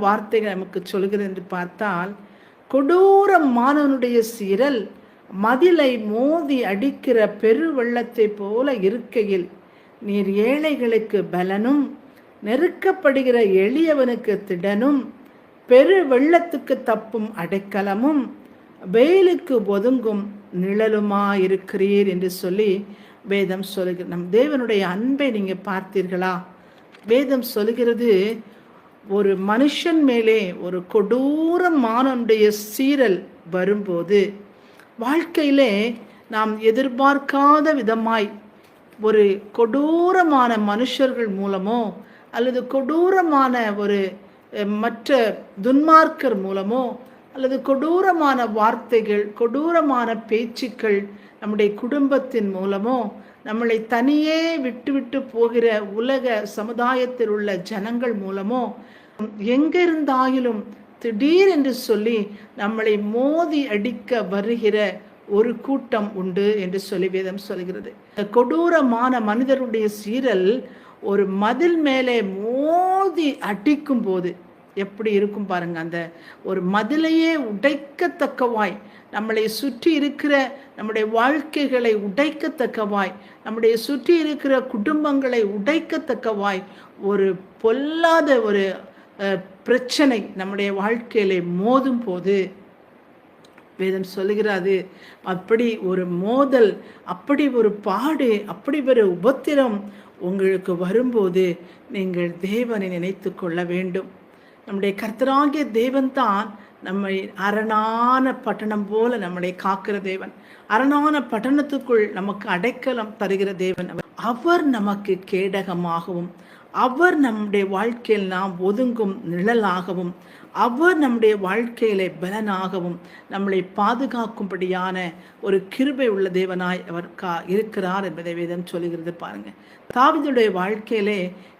வார்த்தைகள் நமக்கு சொல்கிறது என்று பார்த்தால், கொடூரமானவனுடைய சீரல் மதிலை மோதி அடிக்கிற பெரு வெள்ளத்தை போல இருக்கையில் நீர் ஏழைகளுக்கு பலனும் நெருக்கப்படுகிற எளியவனுக்கு திடனும் பெரு வெள்ளத்துக்கு தப்பும் அடைக்கலமும் வெயிலுக்கு ஒதுங்கும் நிழலுமாயிருக்கிறீர் என்று சொல்லி வேதம் சொல்லுகிறது. நம் தேவனுடைய அன்பை நீங்க பார்த்தீர்களா? வேதம் சொல்லுகிறது, ஒரு மனுஷன் மேலே ஒரு கொடூரமானவனுடைய சீரல் வரும்போது வாழ்க்கையிலே நாம் எதிர்பார்க்காத விதமாய் ஒரு கொடூரமான மனுஷர்கள் மூலமோ அல்லது கொடூரமான ஒரு மற்ற துன்மார்க்கர் மூலமோ அல்லது கொடூரமான வார்த்தைகள், கொடூரமான பேச்சுக்கள் நம்முடைய குடும்பத்தின் மூலமோ, நம்மளை தனியே விட்டு போகிற உலக சமுதாயத்தில் உள்ள ஜனங்கள் மூலமோ, எங்கிருந்தாயிலும் திடீர் என்று சொல்லி நம்மளை மோதி அடிக்க வருகிற ஒரு கூட்டம் உண்டு என்று சொல்லி வேதம் சொல்கிறது. கொடூரமான மனிதருடைய சீரல் ஒரு மதில் மேலே மோதி அடிக்கும் போது எப்படி இருக்கும் பாருங்க. அந்த ஒரு மதிலையே உடைக்கத்தக்கவாய், நம்மளை சுற்றி இருக்கிற நம்முடைய வாழ்க்கைகளை உடைக்கத்தக்கவாய், நம்முடைய சுற்றி இருக்கிற குடும்பங்களை உடைக்கத்தக்கவாய் ஒரு பொல்லாத ஒரு பிரச்சனை நம்முடைய வாழ்க்கையில மோதும் போது வேதம் சொல்லுகிறது, அப்படி ஒரு மோதல், அப்படி ஒரு பாடு, அப்படி ஒரு உபத்திரம் உங்களுக்கு வரும்போது நீங்கள் தேவனை நினைத்து கொள்ள வேண்டும். நம்முடைய கர்த்தராகிய தேவன் தான் நம்மை அரணான பட்டணம் போல நம்மளை காக்கிற தேவன். அரணான பட்டணத்துக்குள் நமக்கு அடைக்கலம் தருகிற தேவன். அவர் நமக்கு கேடகமாகவும், அவர் நம்முடைய வாழ்க்கையில் நாம் ஒதுங்கும் நிழலாகவும், அவர் நம்முடைய வாழ்க்கையில பலனாகவும் நம்மளை பாதுகாக்கும்படியான ஒரு கிருபை உள்ள தேவனாய் அவர் இருக்கிறார் என்பதை வேதம் சொல்லுகிறது. பாருங்க, தாவீதுடைய வாழ்க்கையிலே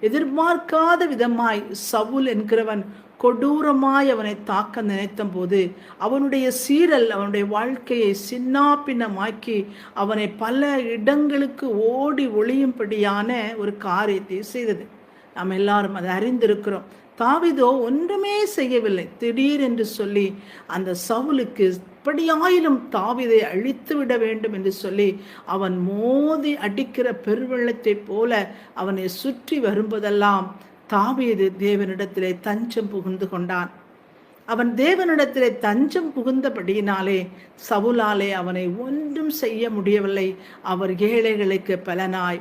எதிர்பார்க்காத விதமாய் சவுல் என்கிறவன் கொடூரமாய் அவனை தாக்க நினைத்த போது அவனுடைய சீரல் அவனுடைய வாழ்க்கையை சின்னாபின்னமாக்கி அவனை பல இடங்களுக்கு ஓடி ஒளியும்படியான ஒரு காரியத்தை செய்தது. நாம் எல்லாரும் அதை அறிந்திருக்கிறோம். தாவீதோ ஒன்றுமே செய்யவில்லை. திடீர் என்று சொல்லி அந்த சவுலுக்கு எப்படியாயிலும் தாவீதை அழித்து விட வேண்டும் என்று சொல்லி அவன் மோதி அடிக்கிற பெருவெள்ளத்தை போல அவனை சுற்றி வரும்போதெல்லாம் தாவீது தேவனிடத்திலே தஞ்சம் புகுந்து கொண்டான். அவன் தேவனிடத்திலே தஞ்சம் புகுந்தபடியினாலே சவுலாலே அவனை ஒன்றும் செய்ய முடியவில்லை. அவர் ஏழைகளுக்கு பலனாய்,